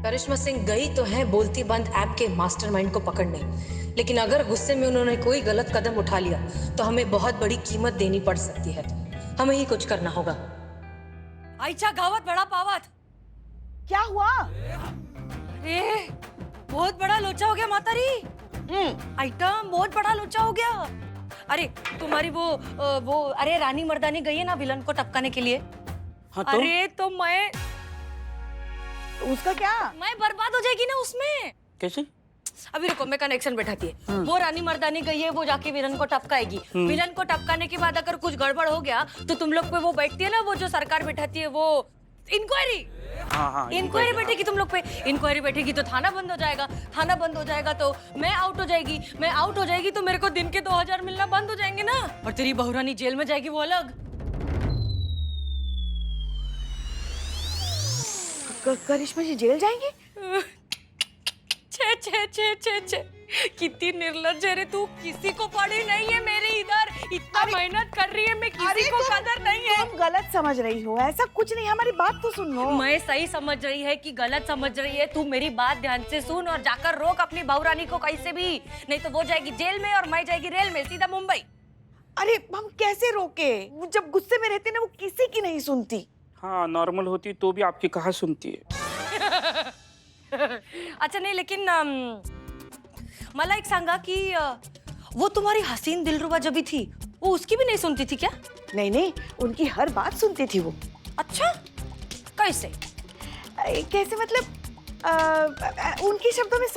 करिश्मा सिंह गई तो है बोलती बंद ऐप के मास्टरमाइंड को पकड़ने, लेकिन अगर गुस्से में उन्होंने कोई गलत कदम उठा लिया तो हमें बहुत बड़ी कीमत देनी पड़ सकती है। हमें ही कुछ करना होगा। आईचा गावत बड़ा पावत। क्या हुआ? अरे बहुत बड़ा लोचा हो गया मातारी। आइटम बहुत बड़ा लोचा हो गया। अरे तुम्हारी वो अरे रानी मर्दानी गई है ना विलन को टपकाने के लिए। हाँ तो? अरे तो मैं उसका क्या? मैं बर्बाद हो जाएगी ना उसमें। कैसे? अभी रुको, मैं कनेक्शन बैठाती है। वो रानी मर्दानी गई है, वो जाके विलन को टपकाएगी। विलन को टपकाने के बाद अगर कुछ गड़बड़ हो गया तो तुम लोग पे वो बैठती है ना, वो जो सरकार बैठाती है, वो इंक्वायरी। हाँ, इंक्वायरी बैठेगी तुम लोग पे। इंक्वायरी बैठेगी तो थाना बंद हो जाएगा। थाना बंद हो जाएगा तो मैं आउट हो जाएगी। मैं आउट हो जाएगी तो मेरे को दिन के 2000 मिलना बंद हो जाएंगे ना। और तेरी बहुरानी जेल में जाएगी, वो अलग। करिश्मा जी जेल जाएंगी? छे छे छे छे छे, कितनी निर्लज्ज है रे तू। किसी को पड़ी नहीं है मेरी इधर। इतना मेहनत कर रही है, मैं किसी को कदर नहीं है। तुम गलत समझ रही हो, ऐसा कुछ नहीं। हमारी बात तो सुन लो। मैं सही समझ रही है कि गलत समझ रही है। तू मेरी बात ध्यान से सुन और जाकर रोक अपनी बहुरानी को कैसे भी, नहीं तो वो जाएगी जेल में और मैं जाएगी रेल में सीधा मुंबई। अरे हम कैसे रोके? वो जब गुस्से में रहती ना, वो किसी की नहीं सुनती। हाँ, नॉर्मल होती तो भी आपकी कहाँ सुनती है। अच्छा नहीं, लेकिन मला एक सांगा कि वो तुम्हारी हसीन दिलरुबा जब भी थी, वो उसकी भी नहीं सुनती थी क्या? नहीं नहीं, उनकी हर बात सुनती थी वो। अच्छा, कैसे? कैसे मतलब? उनके शब्दों में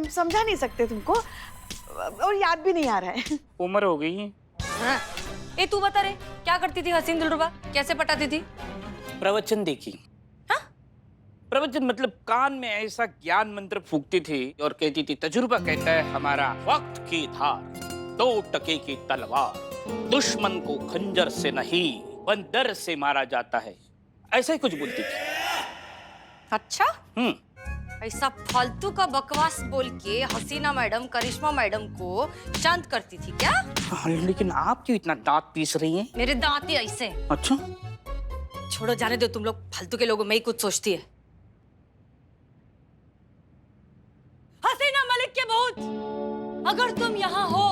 समझा नहीं सकते तुमको, और याद भी नहीं आ रहा है। उम्र हो गई है। हाँ। ए तू बता रे, क्या करती थी हसीन दिलरुबा? कैसे पटाती थी? प्रवचन देखी। हाँ? प्रवचन मतलब कान में ऐसा ज्ञान मंत्र फूकती थी और कहती थी, तजुर्बा कहता है हमारा वक्त की धार 2 टके की तलवार, दुश्मन को खंजर से नहीं बंदर से मारा जाता है। ऐसा ही कुछ बोलती थी। अच्छा? ऐसा फालतू का बकवास बोल के हसीना मैडम, करिश्मा मैडम को शांत करती थी क्या? हाँ, लेकिन आप क्यों इतना दांत पीस रही हैं? मेरे दांत ही ऐसे। अच्छा, छोड़ो, जाने दो। तुम लोग फालतू के लोगों में ही कुछ सोचती है। हसीना मलिक के भूत, अगर तुम यहाँ हो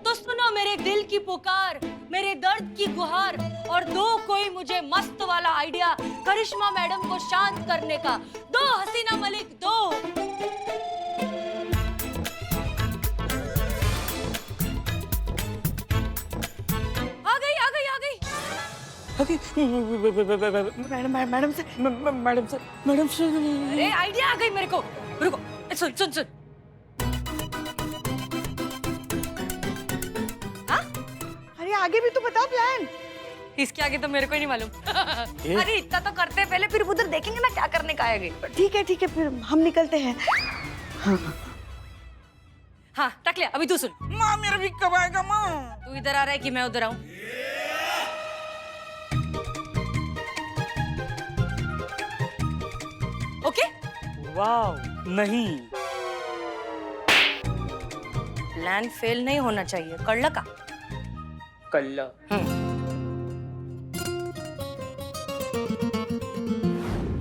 तो सुनो मेरे दिल की पुकार, मेरे दर्द की गुहार, और दो कोई मुझे मस्त वाला आइडिया करिश्मा मैडम को शांत करने का। दो हसीना मलिक, दो। आ गई आ गई आ गई। मैडम से अरे आइडिया आ गई मेरे को। रुको, सुन सुन सुन। हाँ? अरे आगे भी तो बता प्लान। इसके आगे तो मेरे को ही नहीं मालूम। अरे इतना तो करते पहले, फिर उधर देखेंगे ना क्या करने का आएगा। ठीक है, फिर हम निकलते हैं। हाँ टक लिया, अभी तू सुन। माँ मेरा भी कब आएगा माँ? तू इधर आ रहा है कि मैं उधर आऊं? ओके? वाह, नहीं। प्लान फेल नहीं होना चाहिए। कर का? कल्ला।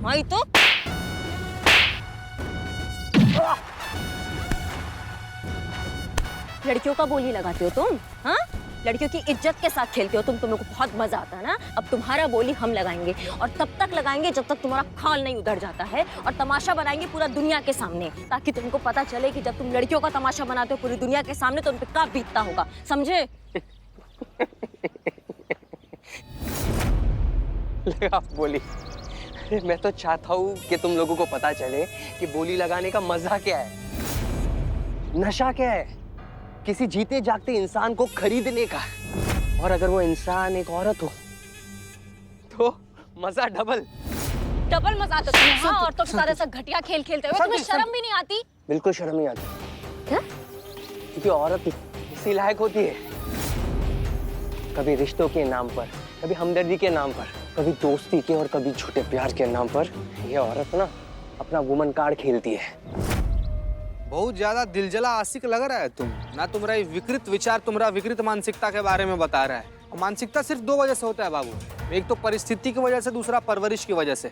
वही तो। लड़कियों का बोली लगाते हो तुम? हाँ, लड़कियों की इज्जत के साथ खेलते हो तुम। तुम्हें को बहुत मजा आता है ना। अब तुम्हारा बोली हम लगाएंगे, और तब तक लगाएंगे जब तक तुम्हारा खाल नहीं उधर जाता है, और तमाशा बनाएंगे पूरा दुनिया के सामने, ताकि तुमको पता चले कि जब तुम लड़कियों का तमाशा बनाते हो पूरी दुनिया के सामने तो उन पे क्या बीतता होगा। समझे? लगा बोली। अरे मैं तो चाहता हूँ कि तुम लोगों को पता चले कि बोली लगाने का मजा क्या है, नशा क्या है, किसी जीते जागते इंसान को खरीदने का। और अगर वो इंसान एक औरत हो तो मजा डबल। डबल मजा आता तुम्हें? हाँ, और तो सारे सब घटिया खेल खेलते हुए तुम्हें शर्म भी नहीं आती? बिल्कुल शर्म नहीं आती। क्या? क्योंकि औरत इसी लायक होती है। कभी रिश्तों के नाम पर, कभी हमदर्दी के नाम पर, कभी दोस्ती के और कभी झूठे प्यार के नाम पर ये औरत ना अपना वुमन कार्ड खेलती है। बहुत ज्यादा दिलजला आशिक लग रहा है तुम ना। तुम्हारा विकृत विचार, तुम्हारा विकृत मानसिकता के बारे में बता रहा है। और मानसिकता सिर्फ 2 वजह से होता है बाबू। एक तो परिस्थिति की वजह से, दूसरा परवरिश की वजह से।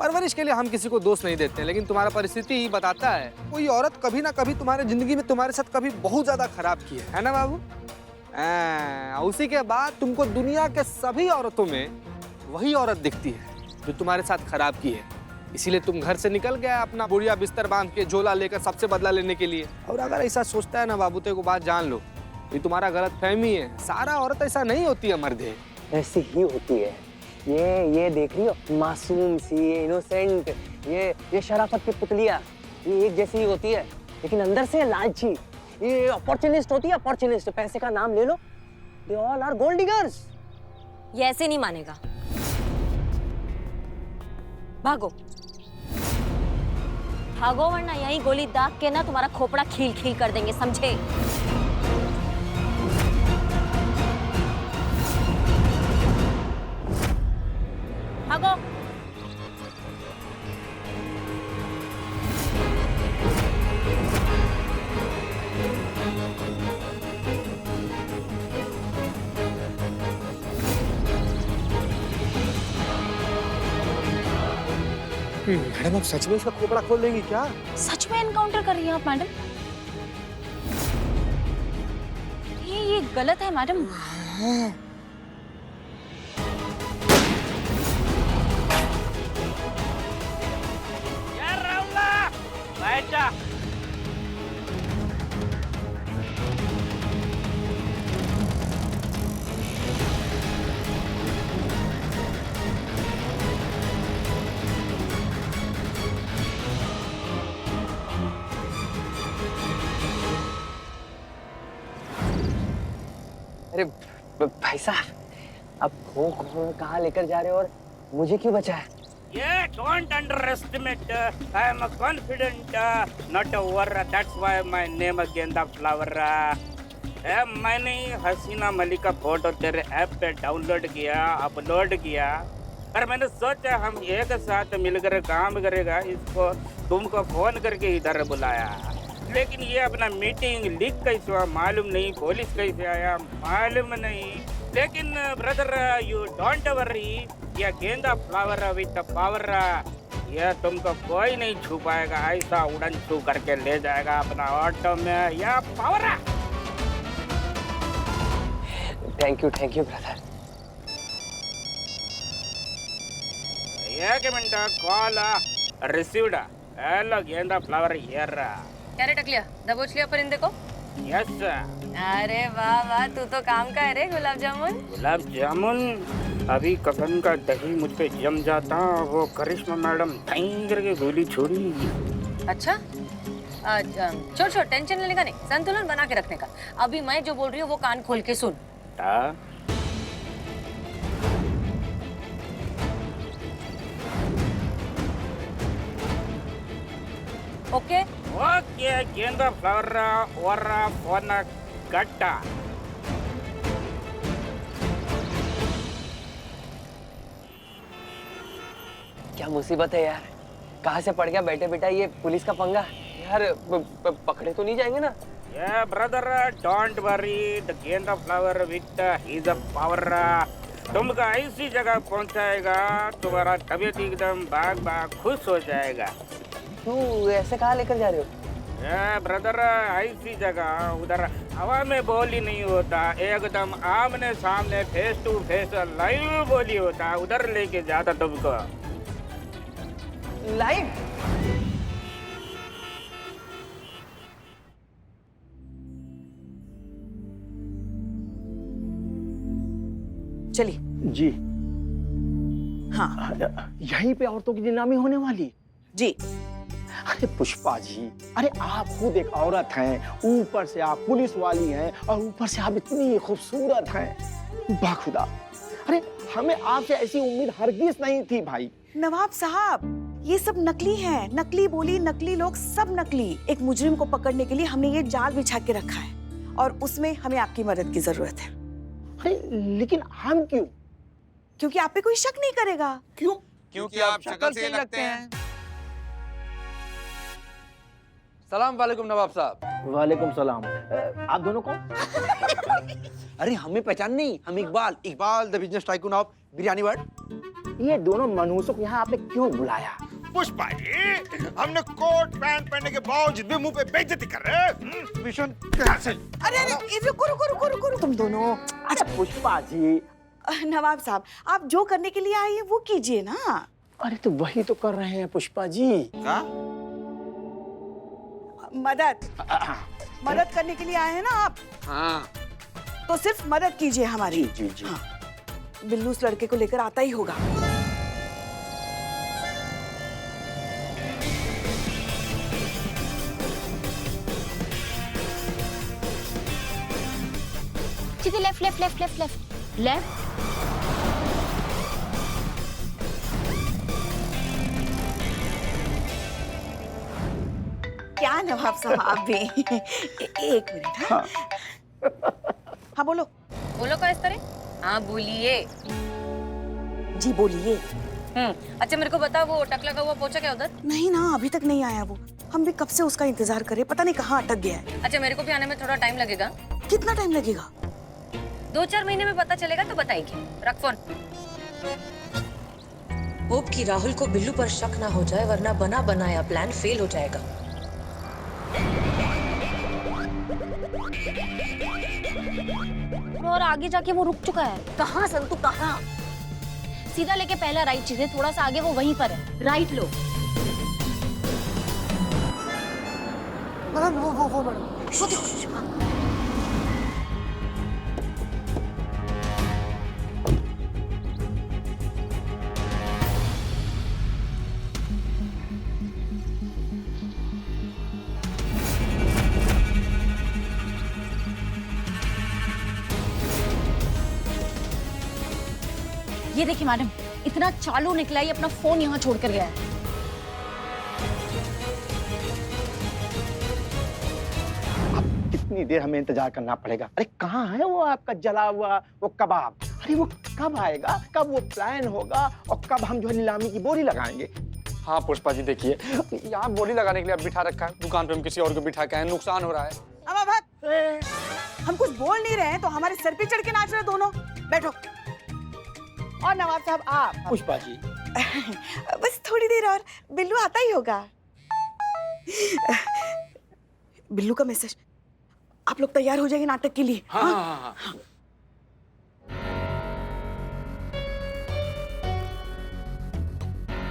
परवरिश के लिए हम किसी को दोष नहीं देते, लेकिन तुम्हारा परिस्थिति ही बताता है कोई औरत कभी ना कभी तुम्हारे जिंदगी में तुम्हारे साथ कभी बहुत ज्यादा खराब की है ना बाबू? उसी के बाद तुमको दुनिया के सभी औरतों में वही औरत दिखती है जो तुम्हारे साथ खराब की है। इसीलिए तुम घर से निकल गया अपना बुढ़िया बिस्तर बांध के झोला लेकर सबसे बदला लेने के लिए। और अगर ऐसा सोचता है ना बाबू, तो एक बात जान लो, ये तुम्हारा गलत फहमी है। सारा औरत ऐसा नहीं होती है मर्दे, ऐसी ही होती है। ये देख रही हो, मासूम सी, इनोसेंट, ये शराफत की पुतलियां, ये एक जैसी ही होती है, लेकिन अंदर से लालची। ये अपॉर्चुनिस्ट होती है, अपॉर्चुनिस्ट। पैसे का नाम ले लो, they all are gold diggers. ये ऐसे नहीं मानेगा। भागो भागो, वरना यहीं गोली दाग के ना तुम्हारा खोपड़ा खील खील कर देंगे, समझे? भागो। मैडम आप सच में इसका खोपड़ा खोल देंगी क्या? सच में एनकाउंटर कर रही हैं आप मैडम? ये गलत है मैडम। यार राहुला, बैठ जा। अरे भाई साहब, आप खो कहाँ लेकर जा रहे हो और मुझे क्यों बचा है? Yeah, don't underestimate. I am confident, not over. That's why my name again the flower. मैंने हसीना मलिक का फोटो तेरे ऐप पे डाउनलोड किया, अपलोड किया, और मैंने सोचा हम एक साथ मिलकर काम करेगा। इसको तुमको फोन करके इधर बुलाया, लेकिन ये अपना मीटिंग लीक कैसे हुआ मालूम नहीं, पुलिस कैसे आया मालूम नहीं। लेकिन ब्रदर यू डोंट वरी, ये गेंदा फ्लावर विद पावर, ये तुमको कोई नहीं छू पाएगा। ऐसा उड़न छू करके ले जाएगा अपना ऑटो में, या पावर। Thank you brother. एक मिनट, कॉल रिसीव्ड। हेलो गेंदा फ्लावर हियर। क्या रे टकलिया, दबोच लिया परिंदे को? यस। अरे वाह वाह, तू तो काम का है रे गुलाब जामुन। गुलाब जामुन? अभी कफन का दही मुझ पे जम जाता, वो करिश्मा मैडम ठाई करके गोली छोड़ी। अच्छा, छोड़ टेंशन लेने का नहीं, संतुलन बना के रखने का। अभी मैं जो बोल रही हूँ वो कान खोल के सुन। ओके ओके गेंदा फ्लावर और फोन गट्टा। क्या मुसीबत है यार, कहाँ से पड़ गया बैठे बेटा ये पुलिस का पंगा? यार पकड़े तो नहीं जाएंगे ना? Yeah, brother, don't worry. The गेंदा फ्लावर with his power तुमको ऐसी जगह पहुंचाएगा, तुम्हारा तबीयत एकदम बाग खुश हो जाएगा। तू ऐसे कहाँ लेकर जा रहे हो? ब्रदर, ऐसी जगह उधर हवा में बोली नहीं होता, एकदम आमने सामने फेस टू फेस लाइव बोली होता, उधर लेके जाता तुमको। लाइव? चलिए जी। हाँ यहीं पे औरतों की नीलामी होने वाली? जी। अरे पुष्पा जी, अरे आप खुद एक औरत हैं, ऊपर से आप पुलिस वाली हैं, और ऊपर से आप इतनी खूबसूरत हैं। बाखुदा, अरे हमें आपसे ऐसी उम्मीद हरगिज नहीं थी भाई। नवाब साहब, ये सब नकली है, नकली बोली, नकली लोग, सब नकली। एक मुजरिम को पकड़ने के लिए हमने ये जाल बिछा के रखा है, और उसमें हमें आपकी मदद की जरूरत है। अरे लेकिन हम क्यों? क्योंकि आप पे कोई शक नहीं करेगा। क्यों? क्योंकि आप शक्ल से लगते हैं। सलाम वालेकुम नवाब साहब। वालेकुम सलाम। आप दोनों कौन? अरे हमें पहचान नहीं, हम Iqbal, Iqbal the business tycoon of biryani world. ये दोनों मनहूसों को यहाँ आपने क्यों बुलाया? पुष्पा जी, हमने कोट पैंट पहनने के बावजूद भी मुंह पे बेइज्जती कर रहे हैं। Mission cancel. अरे रुको तुम दोनों। अच्छा पुष्पा जी, नवाब साहब, आप जो करने के लिए आए हैं वो कीजिए ना। अरे तो वही तो कर रहे हैं पुष्पा जी। क्या? मदद करने के लिए आए हैं ना आप? हाँ। तो सिर्फ मदद कीजिए हमारी। जी जी। हाँ, बिल्लू उस लड़के को लेकर आता ही होगा। सीधे left left left left left left. क्या नवाब साहब आप भी? एक मिनट। हाँ, हाँ बोलो। बोलो का इस तरह? हाँ बोलिए। जी बोलिए। अच्छा मेरे को बता, वो टकला का हुआ पहुंचा क्या उधर? नहीं ना, अभी तक नहीं आया वो। हम भी कब से उसका इंतजार करें, पता नहीं कहाँ अटक गया है। अच्छा मेरे को भी आने में थोड़ा टाइम लगेगा। कितना टाइम लगेगा? 2-4 महीने में पता चलेगा तो बताएगी। रख फोन। होप कि राहुल को बिल्लू पर शक ना हो जाए, वरना बना बनाया प्लान फेल हो जाएगा। और आगे जाके वो रुक चुका है। कहाँ संतु कहाँ? सीधा लेके पहला राइट चीज़े, थोड़ा सा आगे वो वहीं पर है। राइट लो। वो मैडम। ये देखिए मैडम, इतना चालू निकला, ये अपना फोन यहाँ छोड़कर गया है। कितनी देर हमें इंतजार करना पड़ेगा? अरे कहाँ है वो आपका जला हुआ वो कबाब? अरे वो कब आएगा, कब वो प्लान होगा और कब हम जो है नीलामी की बोली लगाएंगे? हाँ पुष्पा जी देखिए, यहाँ बोली लगाने के लिए अब बिठा रखा है, दुकान पे हम किसी और को बिठा के आए, नुकसान हो रहा है। अब हम कुछ बोल नहीं रहे हैं तो हमारे सर पे चढ़ के नाच रहे दोनों। बैठो। और नवाब साहब आप। पुष्पा जी बस थोड़ी देर और, बिल्लू आता ही होगा। बिल्लू का मैसेज। आप लोग तैयार हो जाएंगे नाटक के लिए? हाँ हाँ हाँ, हाँ।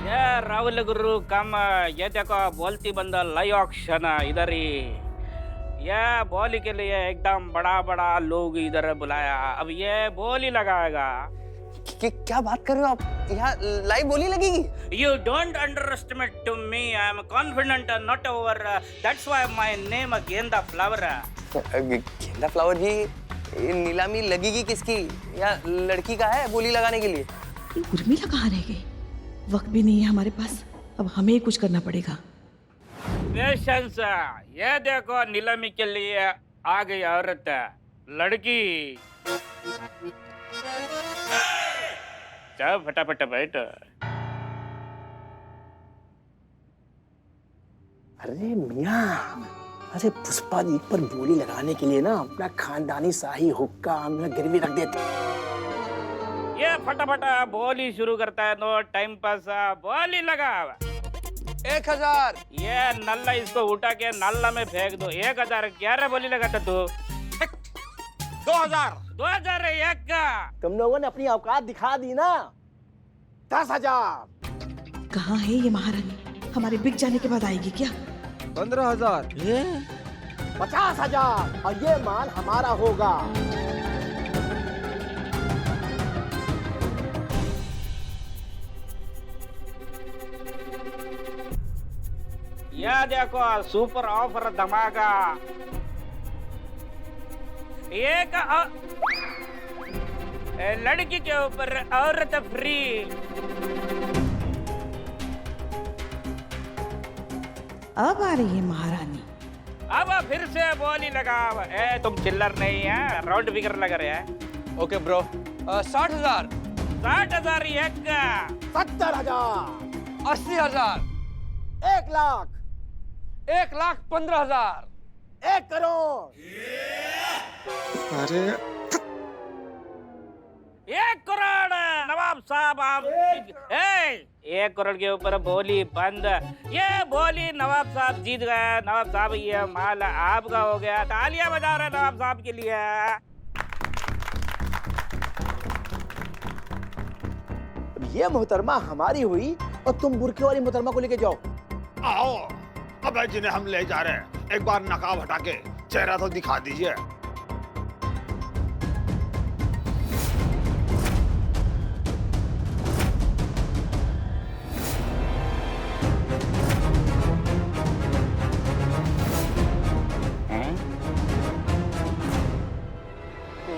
ये राहुल गुरु कम, ये देखो बोलती बंदा लाइव ऑक्शन इधर ही। ये बोली के लिए एकदम बड़ा बड़ा लोग इधर बुलाया, अब ये बोली लगाएगा। क्या बात कर रहे हो आप? यहाँ लाइव बोली लगेगी? You don't underestimate to me. I am confident, not over. That's why my name गेंदा फ्लावर। गेंदा फ्लावर जी, नीलामी लगेगी किसकी? या लड़की का है बोली लगाने के लिए? उर्मिला कहाँ रह गई? वक्त भी नहीं है हमारे पास, अब हमें ही कुछ करना पड़ेगा। पेशेंस। ये देखो नीलामी के लिए आ गई औरत, लड़की। चल फटाफट बैठ। अरे मियाँ, अरे पुष्पा जी पर बोली लगाने के लिए ना अपना खानदानी शाही हुक्का हमने गिरवी रख देते। ये फटाफट बोली शुरू करता है, नो टाइम पास, बोली लगा। 1000। ये नल्ला इसको उठा के नल्ला में फेंक दो। 1000 11 बोली लगाता तू। 2000। 2001 का। तुम लोगों ने अपनी औकात दिखा दी ना। 10,000। कहाँ है ये महारानी? हमारे बिक जाने के बाद आएगी क्या? 15,000। 50,000 और ये माल हमारा होगा। यह देखो सुपर ऑफर धमाका। एक लड़की के ऊपर औरत फ्री। अब आ रही है महारानी। अब फिर से बोली लगा। तुम चिल्लर नहीं है, राउंड फिगर लग रहे हैं। Okay bro. 60,000। 60,000 एक का। 70,000। 80,000। 1 लाख। 1,15,000। 1 करोड़। अरे 1 करोड़ नवाब साहब आप 1 करोड़ के ऊपर बोली बंद। ये बोली नवाब साहब जीत गए। नवाब साहब ये माल आपका हो गया। तालियां बजा रहे नवाब साहब के लिए। ये मोहतरमा हमारी हुई और तुम बुरके वाली मोहतरमा को लेके जाओ। आओ, अब जिन्हें हम ले जा रहे हैं, एक बार नकाब हटा के चेहरा तो दिखा दीजिए।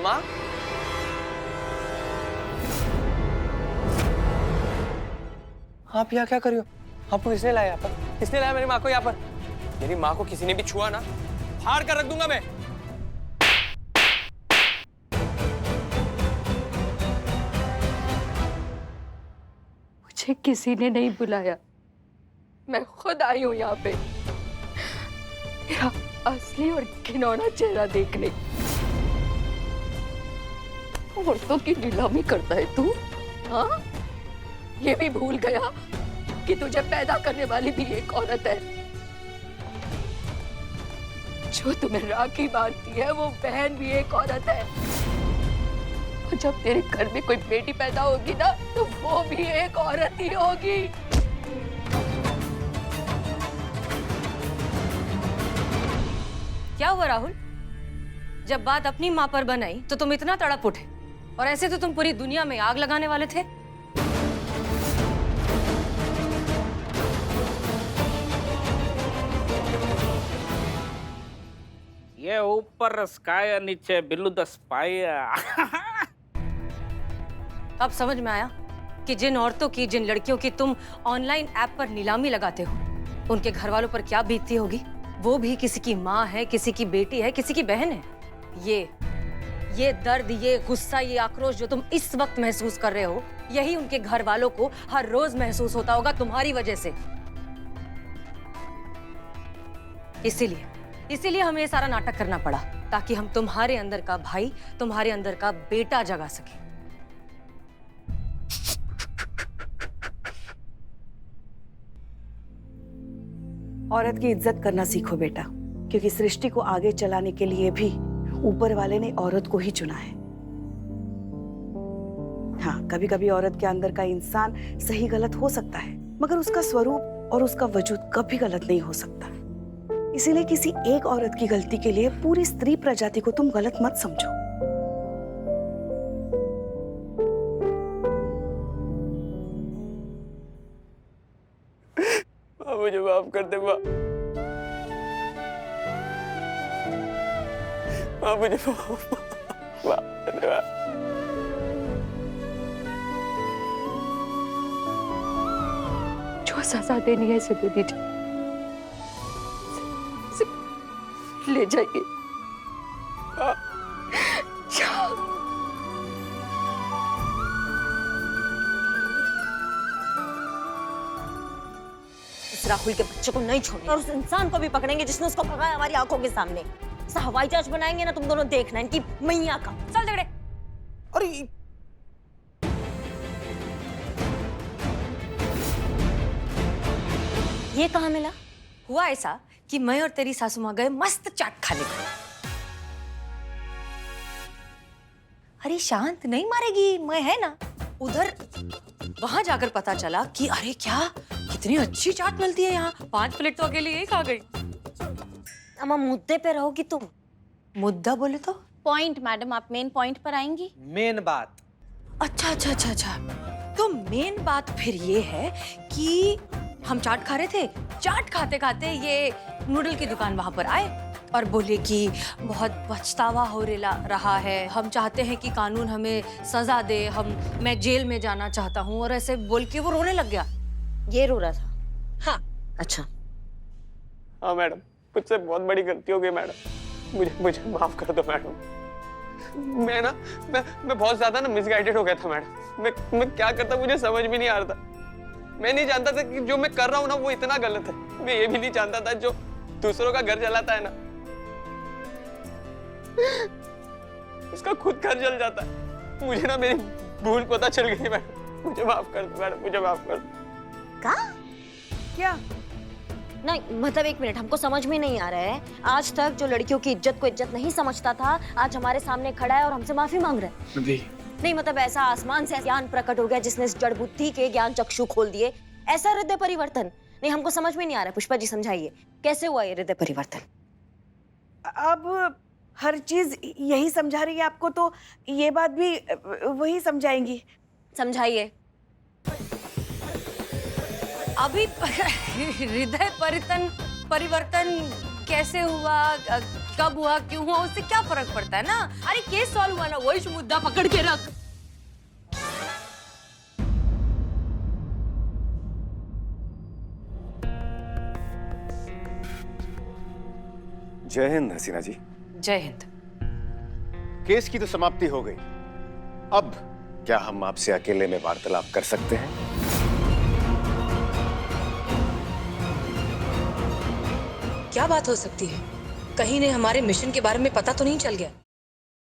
माँ, आप यहाँ क्या कर रही हो? आपको किसने लाया यहाँ पर? किसने लाया मेरी माँ को यहाँ पर? मेरी माँ को किसी ने भी छुआ ना, फाड़ कर रख दूंगा मैं। मुझे किसी ने नहीं बुलाया, मैं खुद आई हूँ यहाँ पे मेरा असली और घिनौना चेहरा देखने। औरतों की नीलामी करता है तू? हाँ, ये भी भूल गया कि तुझे पैदा करने वाली भी एक औरत है। जो तुम्हें राखी बांधती है वो बहन भी एक औरत है। और जब तेरे घर में कोई बेटी पैदा होगी ना तो वो भी एक औरत ही होगी। क्या हुआ राहुल? जब बात अपनी माँ पर बनाई तो तुम इतना तड़प उठे, और ऐसे तो तुम पूरी दुनिया में आग लगाने वाले थे। ये ऊपर स्काई नीचे बिल्लू द स्पाई। अब समझ में आया कि जिन औरतों की, जिन लड़कियों की तुम ऑनलाइन ऐप पर नीलामी लगाते हो, उनके घर वालों पर क्या बीतती होगी। वो भी किसी की माँ है, किसी की बेटी है, किसी की बहन है। ये दर्द, ये गुस्सा, ये आक्रोश जो तुम इस वक्त महसूस कर रहे हो, यही उनके घर वालों को हर रोज महसूस होता होगा तुम्हारी वजह से। इसीलिए हमें ये सारा नाटक करना पड़ा, ताकि हम तुम्हारे अंदर का भाई, तुम्हारे अंदर का बेटा जगा सके। औरत की इज्जत करना सीखो बेटा, क्योंकि सृष्टि को आगे चलाने के लिए भी ऊपर वाले ने औरत को ही चुना है। हाँ, कभी कभी औरत के अंदर का इंसान सही गलत हो सकता है, मगर उसका स्वरूप और उसका वजूद कभी गलत नहीं हो सकता। इसीलिए किसी एक औरत की गलती के लिए पूरी स्त्री प्रजाति को तुम गलत मत समझो। मुझे माफ कर दे माँ, मुझे माफ कर दे माँ। जो सजा देनी है इसे दे दीजिए, ले जाइए। इस राहुल के बच्चे को नहीं छोड़ेंगे और उस इंसान को भी पकड़ेंगे जिसने उसको भगाया हमारी आंखों के सामने। ऐसा हवाई जहाज बनाएंगे ना तुम दोनों, देखना इनकी मैया का। चल झगड़े। अरे ये कहाँ मिला? हुआ ऐसा कि मैं और तेरी सासू माँ गए मस्त चाट खाने को। अरे शांत नहीं मारेगी, मैं है ना। उधर वहां जाकर पता चला कि अरे क्या, कितनी अच्छी चाट मिलती है यहाँ। 5 प्लेट तो अकेले यही खा गई। अम्मा मुद्दे पे रहोगी तुम। मुद्दा बोले तो? पॉइंट मैडम, आप मेन पॉइंट पर आएंगी। मेन बात। अच्छा। तो मेन बात फिर ये है कि हम चाट खा रहे थे। चाट खाते खाते ये नूडल की दुकान वहां पर आए और बोले कि बहुत पछतावा हो रहा है, हम चाहते हैं कि कानून हमें सजा दे, मैं जेल में जाना चाहता हूँ। और ऐसे बोल के वो रोने लग गया। ये रो रहा था? हाँ। अच्छा। हाँ मैडम, मुझसे बहुत बड़ी गलती हो गई मैडम, मुझे माफ कर दो मैडम। मैं बहुत ज्यादा ना मिसगाइडेड हो गया था मैडम। मैं क्या करता मुझे समझ भी नहीं आ रहा था। मैं नहीं जानता था कि जो मैं कर रहा हूँ ना वो इतना गलत है। मैं ये भी नहीं जानता था जो दूसरों का घर जलाता है ना उसका खुद घर जल जाता है। मुझे ना मेरी भूल पता चल गई मैडम, मुझे माफ कर दो मैडम, मुझे माफ कर दो। क्या? नहीं मतलब एक मिनट, हमको समझ में नहीं आ रहा है। आज तक जो लड़कियों की इज्जत को इज्जत नहीं समझता था, आज हमारे सामने खड़ा है और हमसे माफी मांग रहा है। नहीं मतलब ऐसा आसमान से ज्ञान प्रकट हो गया जिसने इस जड़ बुद्धि के ज्ञान चक्षु खोल दिए, ऐसा हृदय परिवर्तन? नहीं हमको समझ में नहीं आ रहा है। पुष्पा जी समझाइए कैसे हुआ ये हृदय परिवर्तन? अब हर चीज यही समझा रही है आपको, तो ये बात भी वही समझाएंगी। समझाइए। अभी हृदय परिवर्तन कैसे हुआ, कब हुआ, क्यों हुआ, उससे क्या फर्क पड़ता है ना। अरे केस सॉल्व हुआ ना, वही मुद्दा पकड़ के रख। जय हिंद हसीना जी। जय हिंद। केस की तो समाप्ति हो गई, अब क्या हम आपसे अकेले में वार्तालाप कर सकते हैं? क्या बात हो सकती है? कहीं ने हमारे मिशन के बारे में पता तो नहीं चल गया?